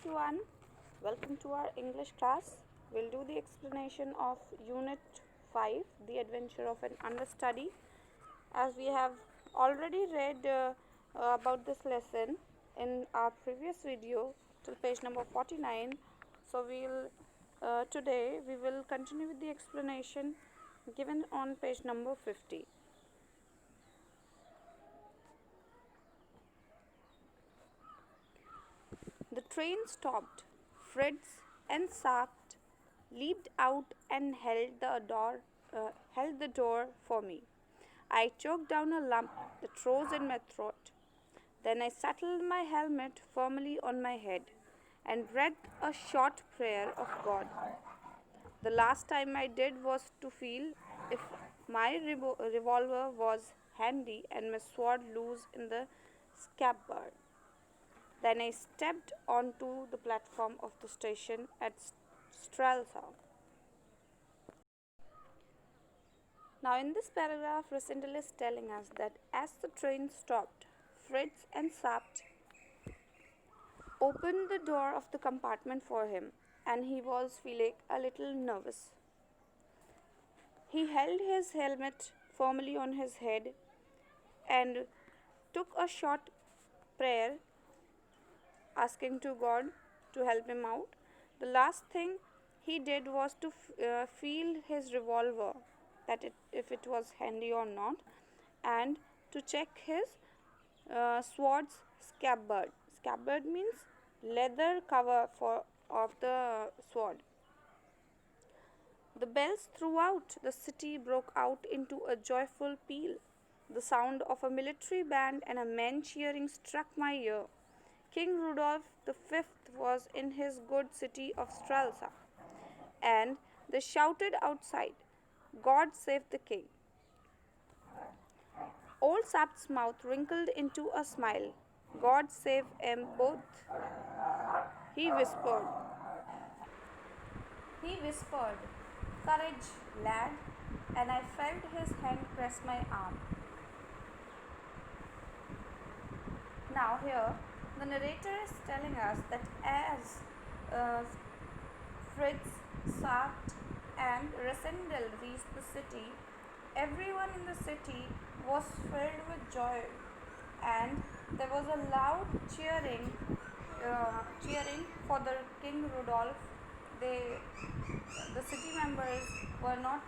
everyone, welcome to our English class. We'll do the explanation of Unit 5, The Adventure of an Understudy. As we have already read about this lesson in our previous video till page number 49, so today we will continue with the explanation given on page number 50. The train stopped. Fritz and Saft leaped out and held the door for me. I choked down a lump that rose in my throat. Then I settled my helmet firmly on my head and read a short prayer of God. The last time I did was to feel if my revolver was handy and my sword loose in the scabbard. Then I stepped onto the platform of the station at Strelsa. Now, in this paragraph, Rosendal is telling us that as the train stopped, Fritz and Sapt opened the door of the compartment for him, and he was feeling a little nervous. He held his helmet firmly on his head and took a short prayer asking to God to help him out. The last thing he did was to feel his revolver, if it was handy or not, and to check his sword's scabbard. Scabbard means leather cover of the sword. The bells throughout the city broke out into a joyful peal. The sound of a military band and a men cheering struck my ear. King Rudolph V was in his good city of Strelsa, and they shouted outside, "God save the king." Old Sapt's mouth wrinkled into a smile. "God save 'em both," he whispered. "Courage, lad," and I felt his hand press my arm. Now here, the narrator is telling us that as Fritz, Saft and Rosendal reached the city, everyone in the city was filled with joy, and there was a loud cheering for the King Rudolph. The city members were not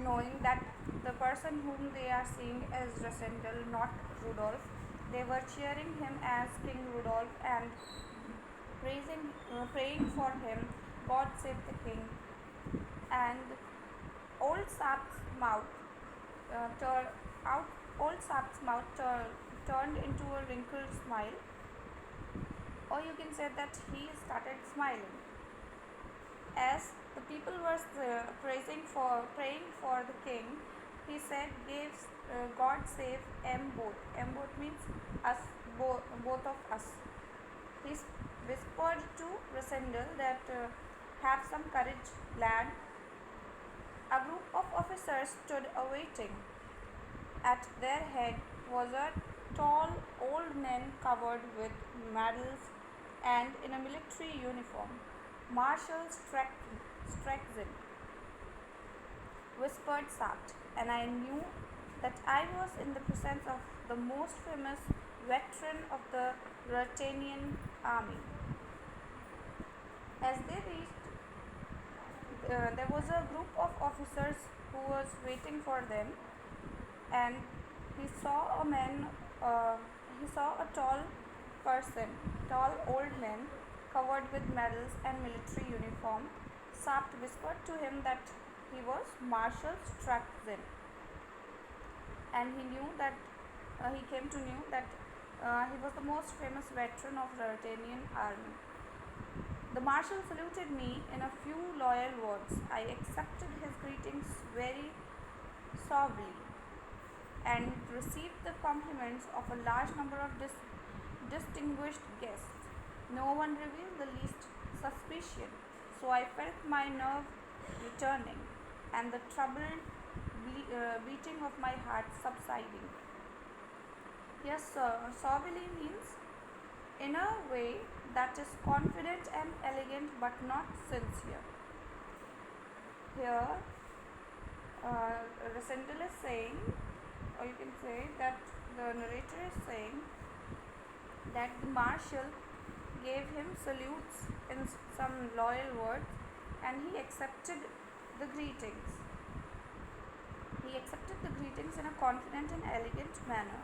knowing that the person whom they are seeing as Rosendal, not Rudolph. They were cheering him as King Rudolph and praying for him, "God save the king." And old Sap's mouth turned into a wrinkled smile, or you can say that he started smiling. As the people were praying for the king, he said, "God save 'em both." 'Em both means us, both of us. He whispered to Rosendal that, "Have some courage, lad." A group of officers stood awaiting. At their head was a tall old man covered with medals and in a military uniform. "Marshal Straczyn," whispered Sapt, and I knew that I was in the presence of the most famous veteran of the Ruritanian army. As they reached, there was a group of officers who was waiting for them, and he saw a tall old man covered with medals and military uniform. Sapt whispered to him that he was Marshal Straczyn, and he came to know that he was the most famous veteran of the Ruritanian army. The marshal saluted me in a few loyal words. I accepted his greetings very suavely and received the compliments of a large number of distinguished guests. No one revealed the least suspicion, so I felt my nerve returning and the troubled beating of my heart subsiding. Yes, suavely means in a way that is confident and elegant but not sincere. Here, Rosendal is saying, or you can say that the narrator is saying that the marshal gave him salutes in some loyal words, and he accepted the greetings. He accepted the greetings in a confident and elegant manner,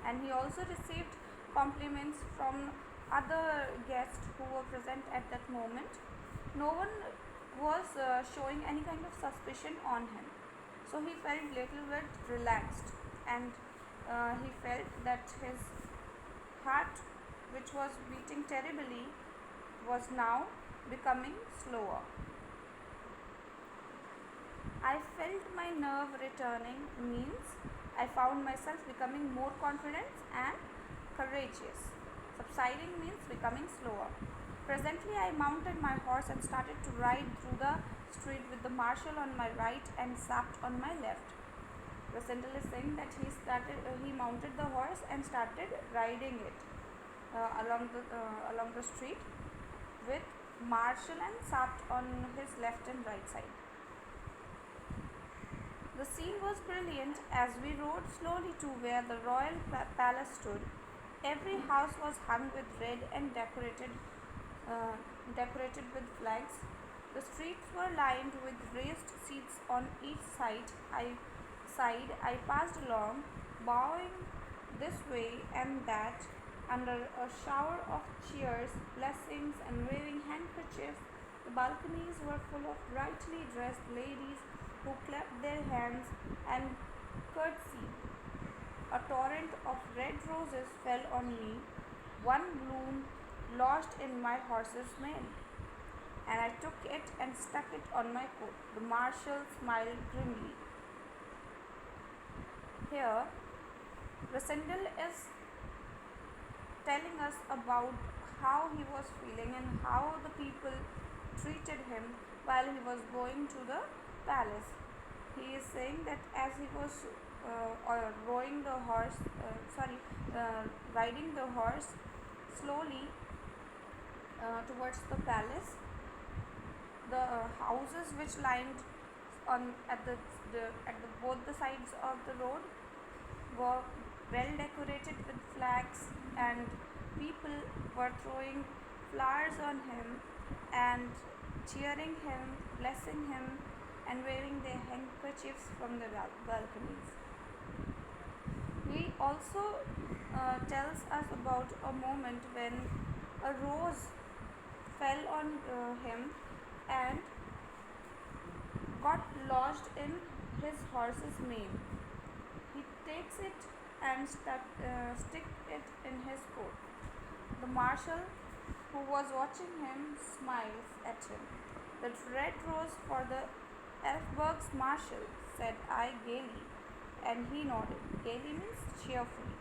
and he also received compliments from other guests who were present at that moment. No one was showing any kind of suspicion on him, so he felt little bit relaxed, and he felt that his heart, which was beating terribly, was now becoming slower. I felt my nerve returning means I found myself becoming more confident and courageous. Subsiding means becoming slower. Presently, I mounted my horse and started to ride through the street with the marshal on my right and Sapt on my left. Rosendal is saying that he mounted the horse and started riding it along the street with marshal and Sapt on his left and right side. The scene was brilliant as we rode slowly to where the royal palace stood. Every house was hung with red and decorated with flags. The streets were lined with raised seats on each side. I passed along, bowing this way and that, under a shower of cheers, blessings, and waving handkerchiefs. The balconies were full of brightly dressed ladies who clapped their hands and curtsied. A torrent of red roses fell on me. One bloom lodged in my horse's mane, and I took it and stuck it on my coat. The marshal smiled grimly. Here, Rosendal is telling us about how he was feeling and how the people treated him while he was going to the palace. He is saying that as he was riding the horse slowly towards the palace, the houses which lined at both the sides of the road were well decorated with flags, and people were throwing flowers on him and cheering him, blessing him, and waving their handkerchiefs from the balconies. He also tells us about a moment when a rose fell on him and got lodged in his horse's mane. He takes it and stick it in his coat. The marshal, who was watching him, smiles at him. "That red rose for the Elfberg's marshal," said I gaily, and he nodded. Gaily means cheerfully.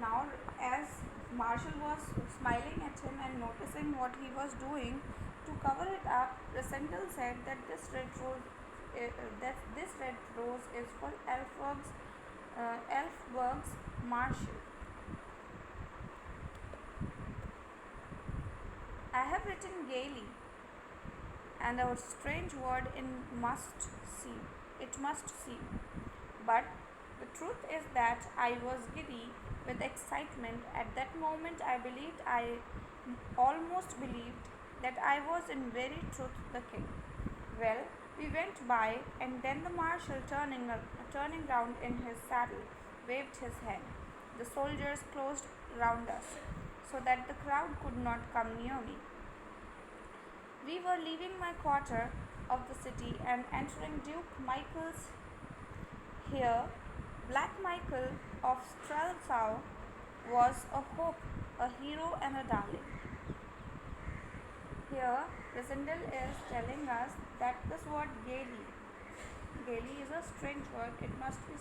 Now, as Marshal was smiling at him and noticing what he was doing, to cover it up, Rosendal said that this red rose is for Elfberg's marshal. I have written gaily, and a strange word it must seem. But the truth is that I was giddy with excitement. At that moment I almost believed that I was in very truth the king. Well, we went by, and then the marshal, turning round in his saddle, waved his hand. The soldiers closed round us, so that the crowd could not come near me. We were leaving my quarter of the city and entering Duke Michael's. Here, Black Michael of Strelsau was a hope, a hero, and a darling. Here, Rosendal is telling us that this word gaily is a strange word. It must be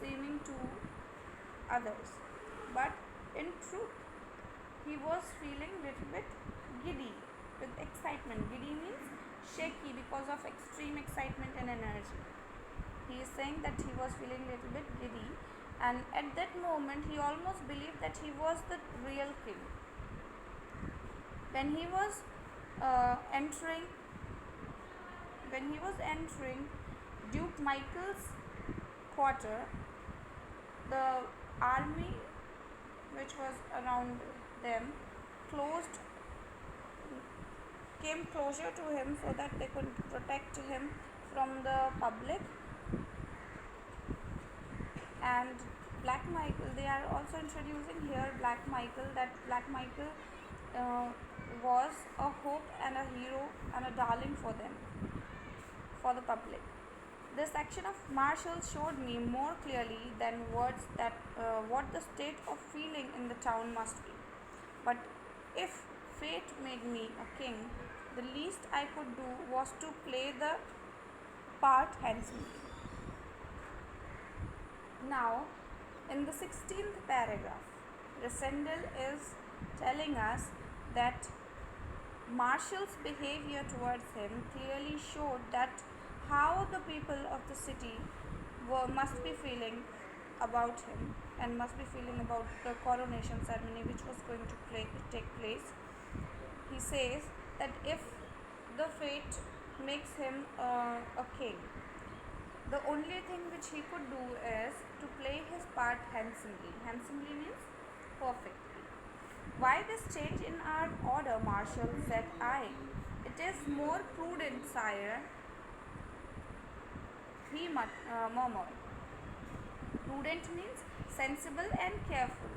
seeming to others, but in truth, he was feeling little bit giddy with excitement. Giddy means shaky because of extreme excitement and energy. He is saying that he was feeling little bit giddy And at that moment, he almost believed that he was the real king. When he was entering, when he was entering Duke Michael's quarter, the army which was around them closed came closer to him so that they could protect him from the public. And Black Michael, they are also introducing here Black Michael, that Black Michael uh, was a hope and a hero and a darling for them, for the public. This action of Marshall showed me more clearly than words that what the state of feeling in the town must be. But if fate made me a king, the least I could do was to play the part handsomely. Now, in the 16th paragraph, Resendel is telling us that Marshall's behavior towards him clearly showed that how the people of the city must be feeling about him and must be feeling about the coronation ceremony which was going to take place. He says that if the fate makes him a king, the only thing which he could do is to play his part handsomely. Handsomely means perfectly. Why this change in our order, Marshall? Said I. It is more prudent, sire, he murmured. Prudent means sensible and careful.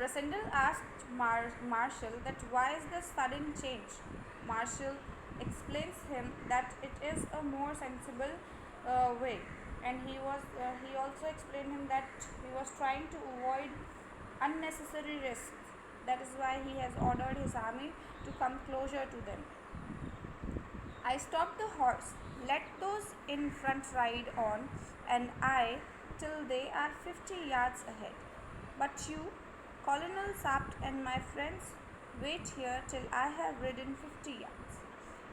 Resendel asked Marshall that why is this sudden change. Marshall explains him that it is a more sensible way, and he also explained him that he was trying to avoid unnecessary risks. That is why he has ordered his army to come closer to them. I stopped the horse, let those in front ride on, and I till they are 50 yards ahead. But you, Colonel Sapt, and my friends, wait here till I have ridden 50 yards,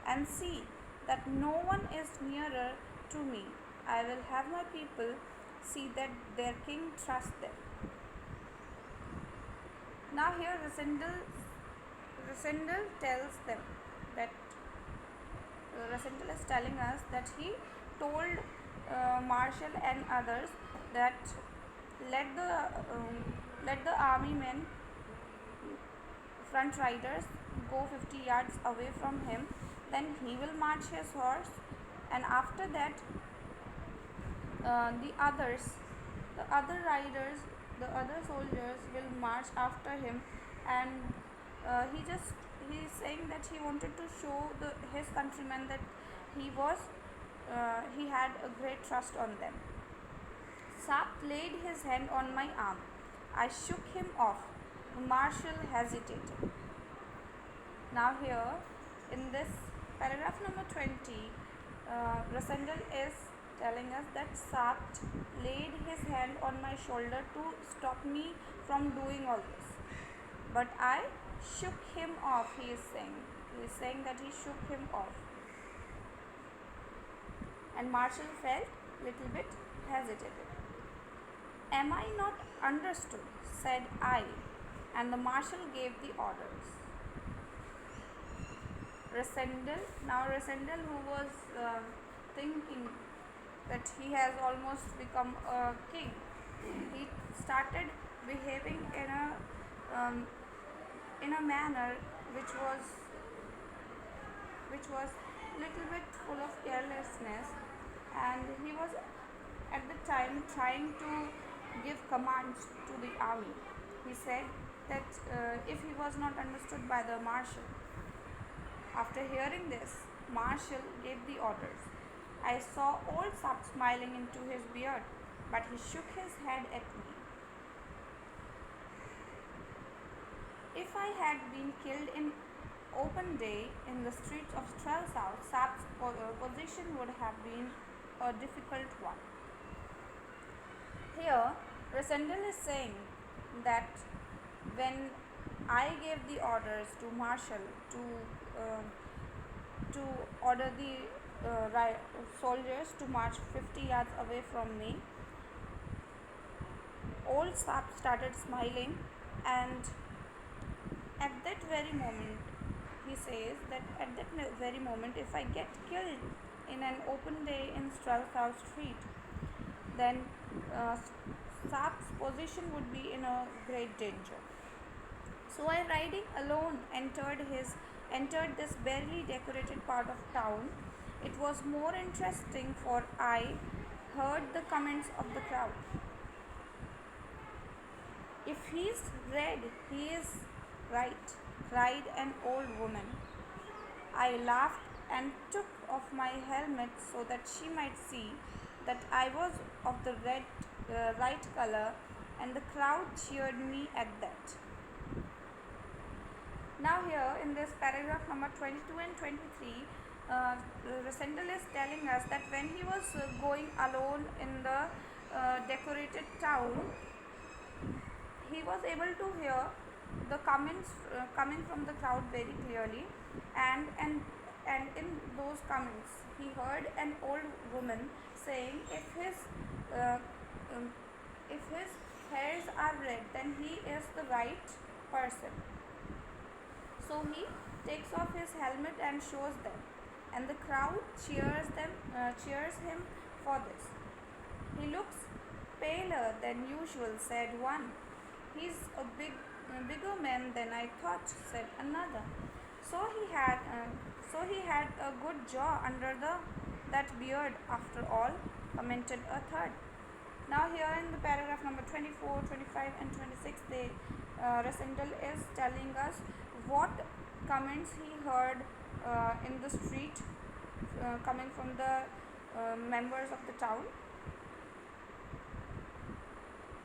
and see that no one is nearer to me. I will have my people see that their king trusts them. Now here Resendel tells them that Resendel is telling us that he told Marshall and others that let the army men, front riders, go 50 yards away from him. Then he will march his horse, and after that the other riders, the other soldiers will march after him. And he is saying that he wanted to show his countrymen that he had a great trust on them. Sapt laid his hand on my arm. I shook him off. The marshal hesitated. Now here in this paragraph number 20, Rasandal is telling us that Sapt laid his hand on my shoulder to stop me from doing all this. But I shook him off, he is saying. He is saying that he shook him off. And Marshall felt little bit hesitated. Am I not understood? Said I, and the marshal gave the orders. Resendel, who was thinking that he has almost become a king, he started behaving in a manner which was little bit full of carelessness, and he was at the time trying to give commands to the army. He said that if he was not understood by the marshal. After hearing this, Marshall gave the orders. I saw old Sapt smiling into his beard, but he shook his head at me. If I had been killed in open day in the streets of Strelsau, Sapt's position would have been a difficult one. Here, Resendel is saying that when I gave the orders to Marshall to order the soldiers to march 50 yards away from me, Old Sap started smiling, and at that very moment, he says that at that very moment, if I get killed in an open day in Strelthau Street, then uh, Sap's position would be in a great danger. So I, riding alone, entered this barely decorated part of town. It was more interesting, for I heard the comments of the crowd. If he's red, he is right, cried an old woman. I laughed and took off my helmet so that she might see that I was of the right color, and the crowd cheered me at that. Now, here in this paragraph number 22 and 23, Rasendal is telling us that when he was going alone in the decorated town, he was able to hear the comments coming from the crowd very clearly, and in those comments he heard an old woman saying, uh, um, if his hairs are red, then he is the right person. So he takes off his helmet and shows them, and the crowd cheers him for this. He looks paler than usual, said one. He's bigger man than I thought, said another. So he had a good jaw under that beard after all, commented a third. Now here in the paragraph number 24, 25 and 26, Rasindal is telling us what comments he heard in the street coming from the members of the town.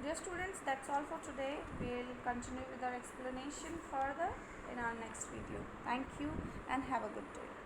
Dear students, that's all for today. We'll continue with our explanation further in our next video. Thank you and have a good day.